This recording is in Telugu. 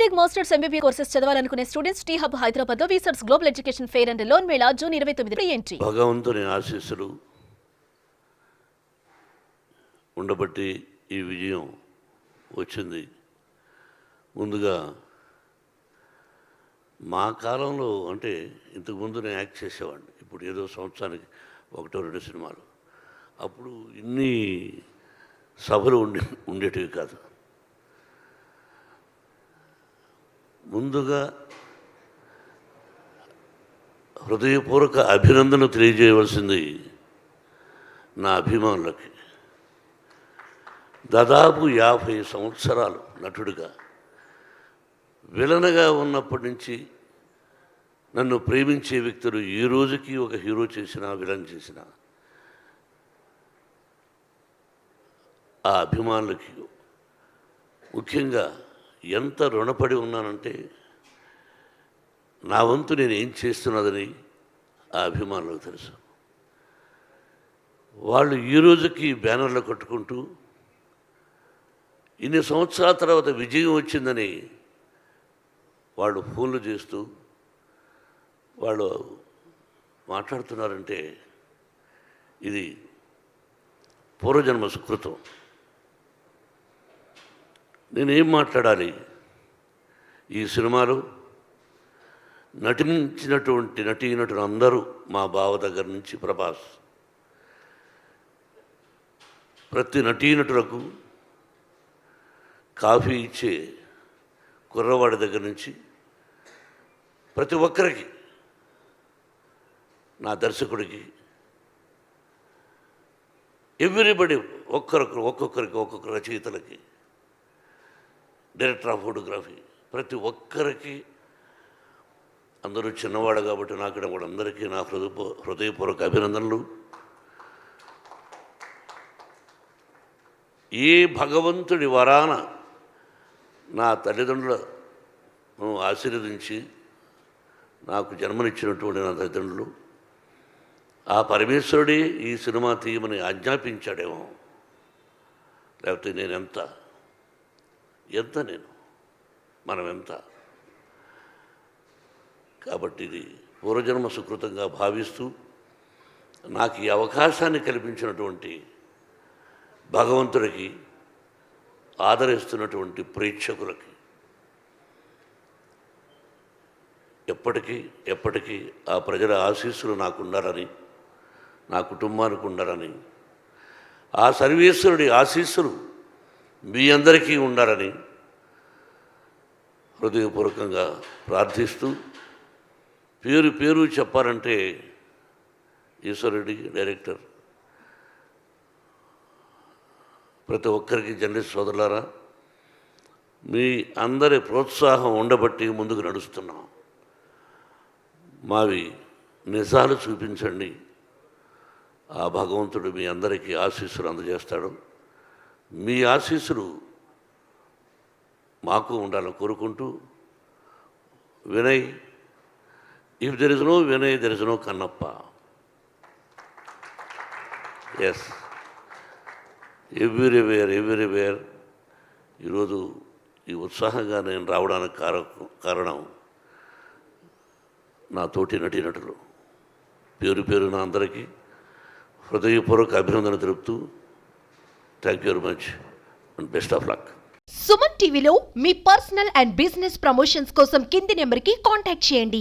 బీటెక్ మాస్టర్స్ ఎంబీబీ కోర్సెస్ చదవాలనుకునే స్టూడెంట్స్ టీ హబ్ హైదరాబాద్ లో వీసర్స్ global education fair and loan mela June 29 entry. భగవంతుని ఆశీస్సులు ఉండబట్టి ఈ విజయం వచ్చింది. ముందుగా మా కాలంలో అంటే ఇంతకుముందు నేను యాక్ట్ చేసేవాడిని. ఇప్పుడు ఏదో సంవత్సరానికి 1-2 సినిమాలు. అప్పుడు ఇన్ని సభలు ఉండేటివి కాదు. ముందుగా హృదయపూర్వక అభినందన తెలియజేయవలసింది నా అభిమానులకి. దాదాపు 50 సంవత్సరాలు నటుడిగా, విలన్గా ఉన్నప్పటి నుంచి నన్ను ప్రేమించే వ్యక్తులు ఈ రోజుకి ఒక హీరో చేసినా విలన్ చేసినా ఆ అభిమానులకి ముఖ్యంగా ఎంత రుణపడి ఉన్నానంటే, నా వంతు నేను ఏం చేస్తున్నదని ఆ అభిమానులకు తెలుసు. వాళ్ళు ఈ రోజుకి బ్యానర్లు కట్టుకుంటూ ఇన్ని సంవత్సరాల తర్వాత విజయం వచ్చిందని వాళ్ళు ఫోన్లు చేస్తూ వాళ్ళు మాట్లాడుతున్నారంటే ఇది పూర్వజన్మ సుకృతం. నేనేం మాట్లాడాలి? ఈ సినిమాలో నటించినటువంటి నటీనటులు అందరూ, మా బావ దగ్గర నుంచి ప్రభాస్, ప్రతి నటీనటులకు కాఫీ ఇచ్చే కుర్రవాడి దగ్గర నుంచి ప్రతి ఒక్కరికి, నా దర్శకుడికి, ఎవ్రీబడి, ఒక్కొక్కరికి ఒక్కొక్క రచయితలకి, డైరెక్టర్ ఆఫ్ ఫోటోగ్రఫీ, ప్రతి ఒక్కరికి, అందరూ చిన్నవాడు కాబట్టి నాకు కూడా అందరికీ నా హృదయపూర్వక అభినందనలు. ఏ భగవంతుడి వరాన నా తల్లిదండ్రులను ఆశీర్వదించి నాకు జన్మనిచ్చినటువంటి నా తల్లిదండ్రులు, ఆ పరమేశ్వరుడే ఈ సినిమా తీయమని ఆజ్ఞాపించాడేమో. లేకపోతే నేను ఎంత మనం ఎంత. కాబట్టి ఇది పూర్వజన్మ సుకృతంగా భావిస్తూ నాకు ఈ అవకాశాన్ని కల్పించినటువంటి భగవంతుడికి, ఆదరిస్తున్నటువంటి ప్రేక్షకులకి ఎప్పటికీ ఆ ప్రజల ఆశీస్సులు నాకు ఉండాలని, నా కుటుంబానికి ఉండాలని, ఆ సర్వేశ్వరుడి ఆశీస్సులు మీ అందరికీ ఉండాలని హృదయపూర్వకంగా ప్రార్థిస్తూ, పేరు చెప్పాలంటే ఈశ్వరుడి డైరెక్టర్, ప్రతి ఒక్కరికి జర్నలిస్ట్ సోదరులారా, మీ అందరి ప్రోత్సాహం ఉండబట్టి ముందుకు నడుస్తున్నాం. మావి నిజాలు చూపించండి, ఆ భగవంతుడు మీ అందరికీ ఆశీస్సులు అందజేస్తాడు. మీ ఆశీస్సులు మాకు ఉండాలని కోరుకుంటూ, Vinay, if there is no Vinay there is no Kannappa. Yes, everywhere. ఈరోజు ఈ ఉత్సాహంగా నేను రావడానికి కారణం నా తోటి నటీనటులు. పేరున అందరికీ హృదయపూర్వక అభినందన తెలుపుతూ, thank you very much and best of luck. Suman టీవీలో మీ పర్సనల్ అండ్ బిజినెస్ ప్రమోషన్స్ కోసం కింది నెంబర్కి కాంటాక్ట్ చేయండి.